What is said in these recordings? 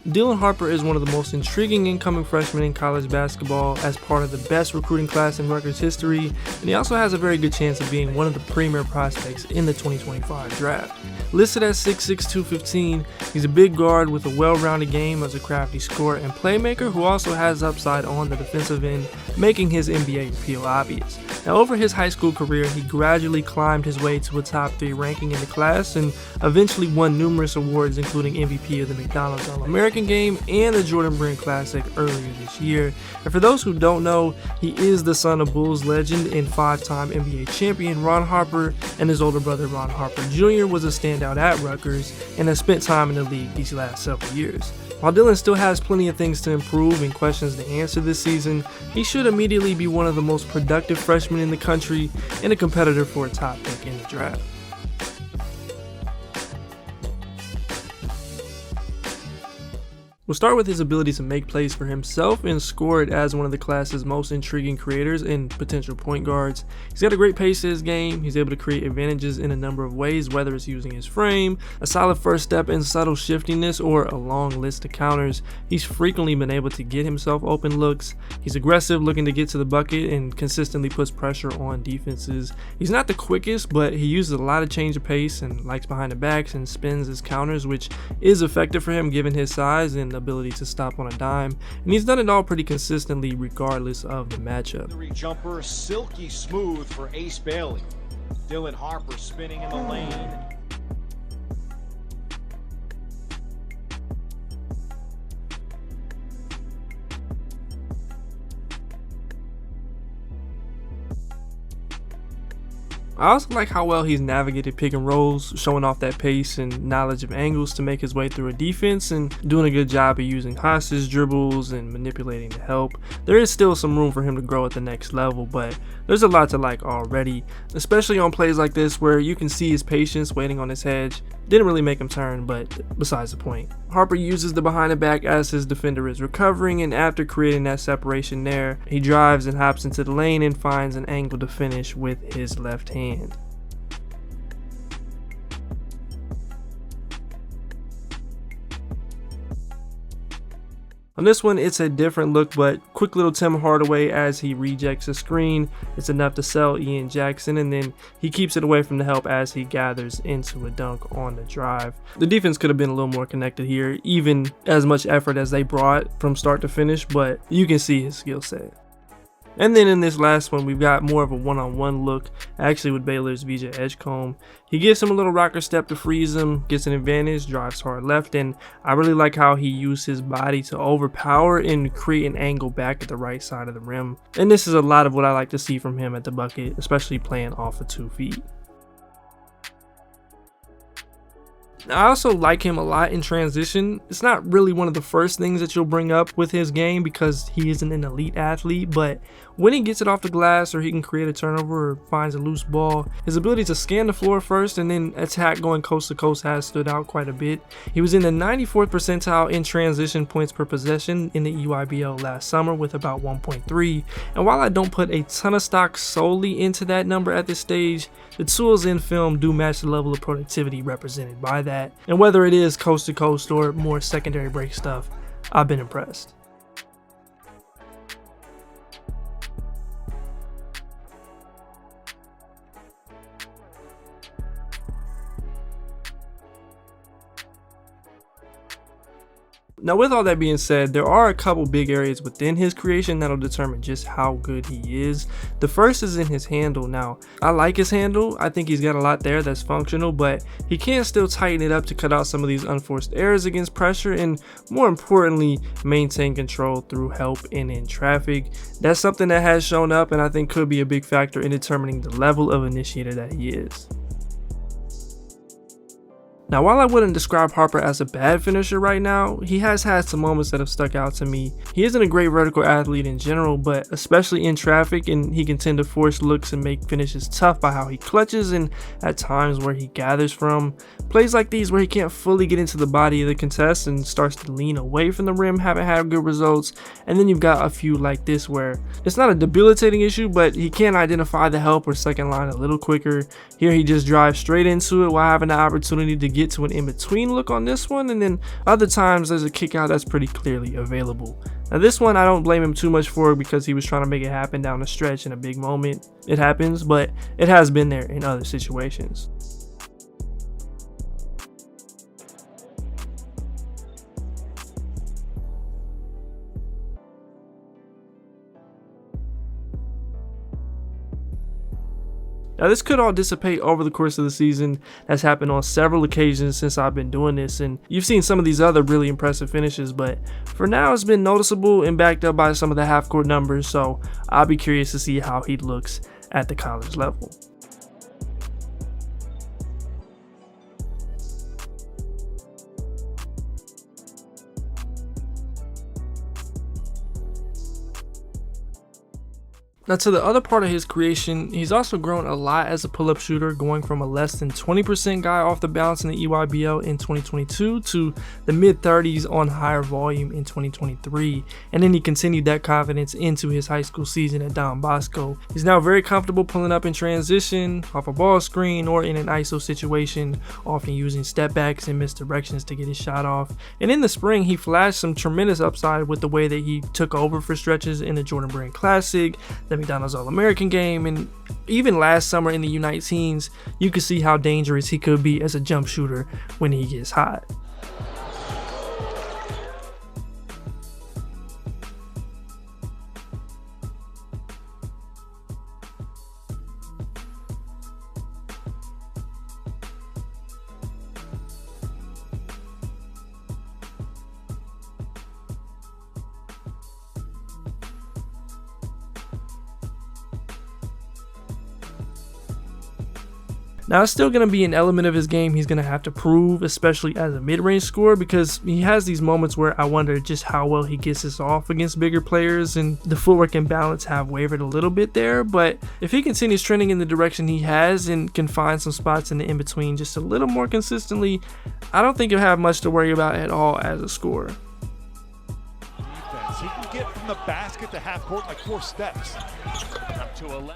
Dylan Harper is one of the most intriguing incoming freshmen in college basketball as part of the best recruiting class in Rutgers history, and he also has a very good chance of being one of the premier prospects in the 2025 draft. Listed at 6'6", 215, he's a big guard with a well-rounded game as a crafty scorer and playmaker who also has upside on the defensive end, making his NBA appeal obvious. Now, over his high school career, he gradually climbed his way to a top 3 ranking in the class and eventually won numerous awards, including MVP of the McDonald's All-American Game and the Jordan Brand Classic earlier this year. And for those who don't know, he is the son of Bulls legend and 5-time NBA champion Ron Harper, and his older brother Ron Harper Jr. was a standout at Rutgers and has spent time in the league these last several years. While Dylan still has plenty of things to improve and questions to answer this season, he should immediately be one of the most productive freshmen in the country and a competitor for a top pick in the draft. We'll start with his ability to make plays for himself and score it as one of the class's most intriguing creators and potential point guards. He's got a great pace to his game. He's able to create advantages in a number of ways, whether it's using his frame, a solid first step and subtle shiftiness, or a long list of counters. He's frequently been able to get himself open looks. He's aggressive, looking to get to the bucket, and consistently puts pressure on defenses. He's not the quickest, but he uses a lot of change of pace and likes behind the backs and spins his counters, which is effective for him given his size and ability to stop on a dime, and he's done it all pretty consistently regardless of the matchup. Jumper silky smooth for Ace Bailey. Dylan Harper spinning in the lane. I also like how well he's navigated pick and rolls, showing off that pace and knowledge of angles to make his way through a defense, and doing a good job of using hostage dribbles and manipulating the help. There is still some room for him to grow at the next level, but there's a lot to like already, especially on plays like this where you can see his patience waiting on his hedge. Didn't really make him turn, but besides the point. Harper uses the behind the back as his defender is recovering, and after creating that separation there, he drives and hops into the lane and finds an angle to finish with his left hand. On this one, it's a different look, but quick little Tim Hardaway as he rejects a screen. It's enough to sell Ian Jackson, and then he keeps it away from the help as he gathers into a dunk on the drive. The defense could have been a little more connected here, even as much effort as they brought from start to finish, but you can see his skill set. And then in this last one, we've got more of a one-on-one look, actually with Baylor's VJ Edgecombe. He gives him a little rocker step to freeze him, gets an advantage, drives hard left, and I really like how he used his body to overpower and create an angle back at the right side of the rim. And this is a lot of what I like to see from him at the bucket, especially playing off of 2 feet. I also like him a lot in transition. It's not really one of the first things that you'll bring up with his game because he isn't an elite athlete, but when he gets it off the glass or he can create a turnover or finds a loose ball, his ability to scan the floor first and then attack going coast to coast has stood out quite a bit. He was in the 94th percentile in transition points per possession in the EYBL last summer with about 1.3, and while I don't put a ton of stock solely into that number at this stage, the tools in film do match the level of productivity represented by that, and whether it is coast to coast or more secondary break stuff, I've been impressed. Now, with all that being said, there are a couple big areas within his creation that'll determine just how good he is. The first is in his handle. Now, I like his handle. I think he's got a lot there that's functional, but he can still tighten it up to cut out some of these unforced errors against pressure and, more importantly, maintain control through help and in traffic. That's something that has shown up and I think could be a big factor in determining the level of initiator that he is. Now, while I wouldn't describe Harper as a bad finisher right now, he has had some moments that have stuck out to me. He isn't a great vertical athlete in general, but especially in traffic, and he can tend to force looks and make finishes tough by how he clutches and at times where he gathers from. Plays like these where he can't fully get into the body of the contest and starts to lean away from the rim haven't had good results. And then you've got a few like this where it's not a debilitating issue, but he can identify the help or second line a little quicker. Here he just drives straight into it while having the opportunity to get to an in-between look on this one, and then other times there's a kick out that's pretty clearly available. Now this one I don't blame him too much for because he was trying to make it happen down the stretch in a big moment. It happens, but it has been there in other situations. Now this could all dissipate over the course of the season. That's happened on several occasions since I've been doing this, and you've seen some of these other really impressive finishes, but for now it's been noticeable and backed up by some of the half-court numbers, so I'll be curious to see how he looks at the college level. Now to the other part of his creation, he's also grown a lot as a pull-up shooter, going from a less than 20% guy off the bounce in the EYBL in 2022 to the mid-30s on higher volume in 2023, and then he continued that confidence into his high school season at Don Bosco. He's now very comfortable pulling up in transition, off a ball screen, or in an ISO situation, often using step backs and misdirections to get his shot off. And in the spring, he flashed some tremendous upside with the way that he took over for stretches in the Jordan Brand Classic, the McDonald's All-American game, and even last summer in the U19s, you could see how dangerous he could be as a jump shooter when he gets hot. Now it's still going to be an element of his game he's going to have to prove, especially as a mid-range scorer, because he has these moments where I wonder just how well he gets this off against bigger players, and the footwork and balance have wavered a little bit there. But if he continues trending in the direction he has and can find some spots in the in-between just a little more consistently, I don't think he'll have much to worry about at all as a scorer. Defense. He can get from the basket to half court like 4 steps. Up to 11.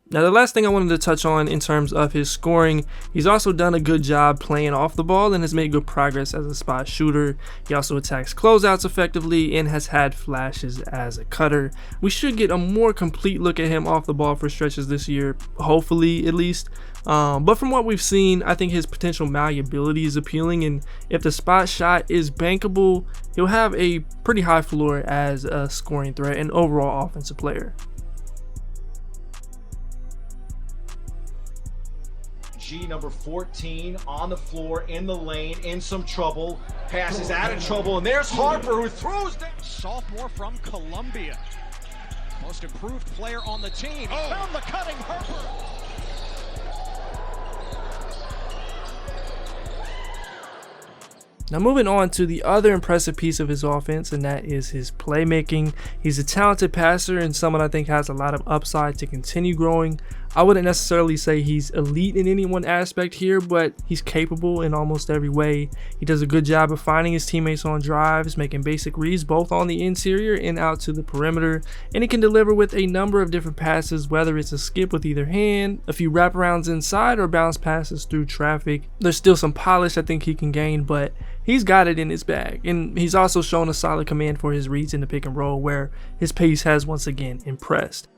Now the last thing I wanted to touch on in terms of his scoring, he's also done a good job playing off the ball and has made good progress as a spot shooter. He also attacks closeouts effectively and has had flashes as a cutter. We should get a more complete look at him off the ball for stretches this year, hopefully at least. But from what we've seen, I think his potential malleability is appealing, and if the spot shot is bankable, he'll have a pretty high floor as a scoring threat and overall offensive player. G, number 14, on the floor, in the lane, in some trouble. Passes out of trouble, and there's Harper, who throws down. Sophomore from Columbia. Most improved player on the team. Found the cutting Harper. Now moving on to the other impressive piece of his offense, and that is his playmaking. He's a talented passer and someone I think has a lot of upside to continue growing. I wouldn't necessarily say he's elite in any one aspect here, but he's capable in almost every way. He does a good job of finding his teammates on drives, making basic reads both on the interior and out to the perimeter, and he can deliver with a number of different passes, whether it's a skip with either hand, a few wraparounds inside, or bounce passes through traffic. There's still some polish I think he can gain, but he's got it in his bag, and he's also shown a solid command for his reads in the pick and roll, where his pace has once again impressed.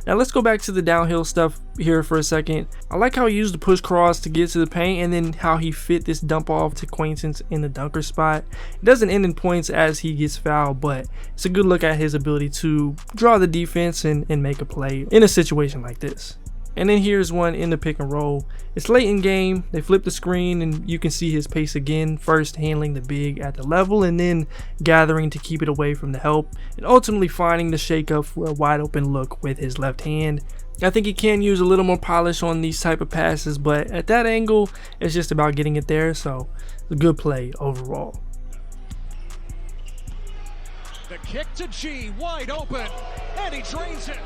Now let's go back to the downhill stuff here for a second. I like how he used the push cross to get to the paint, and then how he fit this dump off to Quaintance in the dunker spot. It doesn't end in points as he gets fouled, but it's a good look at his ability to draw the defense and make a play in a situation like this. And then here's one in the pick and roll. It's late in game, they flip the screen, and you can see his pace again, first handling the big at the level and then gathering to keep it away from the help, and ultimately finding the shake up for a wide open look with his left hand. I think he can use a little more polish on these type of passes, but at that angle, it's just about getting it there, so a good play overall. The kick to G, wide open, and he drains it.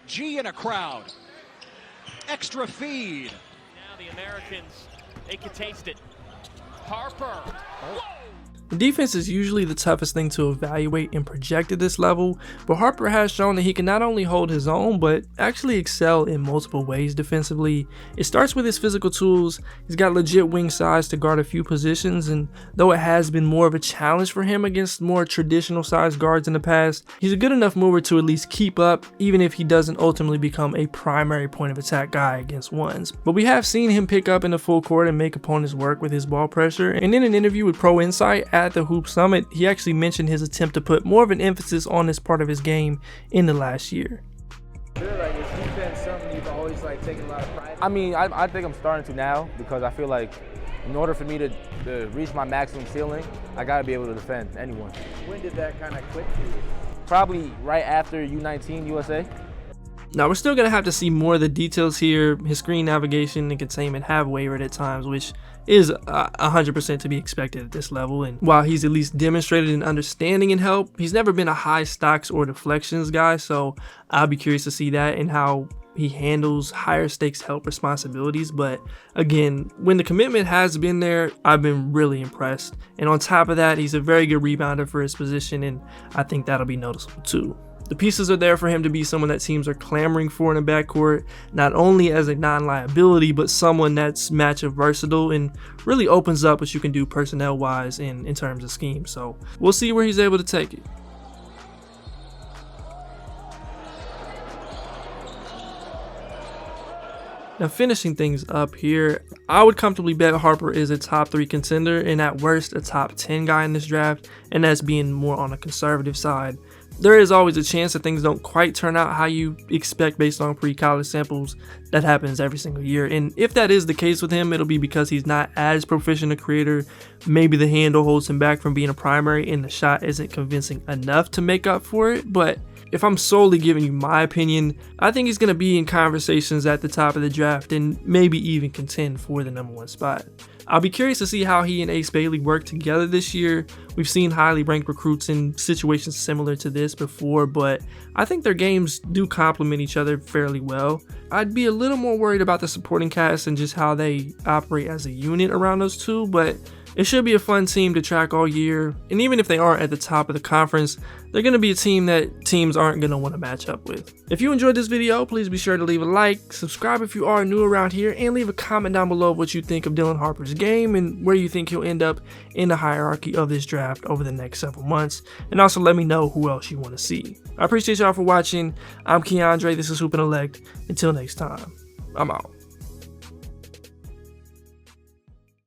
G in a crowd. Extra feed. Now the Americans, they can taste it. Harper. Whoa! The defense is usually the toughest thing to evaluate and project at this level, but Harper has shown that he can not only hold his own, but actually excel in multiple ways defensively. It starts with his physical tools. He's got legit wing size to guard a few positions, and though it has been more of a challenge for him against more traditional sized guards in the past, he's a good enough mover to at least keep up, even if he doesn't ultimately become a primary point of attack guy against ones. But we have seen him pick up in the full court and make opponents work with his ball pressure, and in an interview with Pro Insight at the Hoop Summit, he actually mentioned his attempt to put more of an emphasis on this part of his game in the last year. Like, is defense something you've always like taken a lot of pride in? I mean, I think I'm starting to now, because I feel like in order for me to reach my maximum ceiling, I gotta be able to defend anyone. When did that kind of click for you? Probably right after U19 USA. Now, we're still going to have to see more of the details here. His screen navigation and containment have wavered at times, which is 100% to be expected at this level. And while he's at least demonstrated an understanding and help, he's never been a high stocks or deflections guy, so I'll be curious to see that and how he handles higher stakes help responsibilities. But again, when the commitment has been there, I've been really impressed. And on top of that, he's a very good rebounder for his position, and I think that'll be noticeable too. The pieces are there for him to be someone that teams are clamoring for in the backcourt, not only as a non-liability, but someone that's matchup versatile and really opens up what you can do personnel-wise in terms of scheme. So we'll see where he's able to take it. Now, finishing things up here, I would comfortably bet Harper is a top 3 contender and at worst a top 10 guy in this draft, and that's being more on the conservative side. There is always a chance that things don't quite turn out how you expect based on pre-college samples. That happens every single year, and if that is the case with him, it'll be because he's not as proficient a creator. Maybe the handle holds him back from being a primary and the shot isn't convincing enough to make up for it. But if I'm solely giving you my opinion, I think he's going to be in conversations at the top of the draft and maybe even contend for the #1 spot. I'll be curious to see how he and Ace Bailey work together this year. We've seen highly ranked recruits in situations similar to this before, but I think their games do complement each other fairly well. I'd be a little more worried about the supporting cast and just how they operate as a unit around those two, but it should be a fun team to track all year. And even if they aren't at the top of the conference, they're going to be a team that teams aren't going to want to match up with. If you enjoyed this video, please be sure to leave a like, subscribe if you are new around here, and leave a comment down below what you think of Dylan Harper's game and where you think he'll end up in the hierarchy of this draft over the next several months. And also let me know who else you want to see. I appreciate y'all for watching. I'm Keandre. This is HoopIntellect. Until next time, I'm out.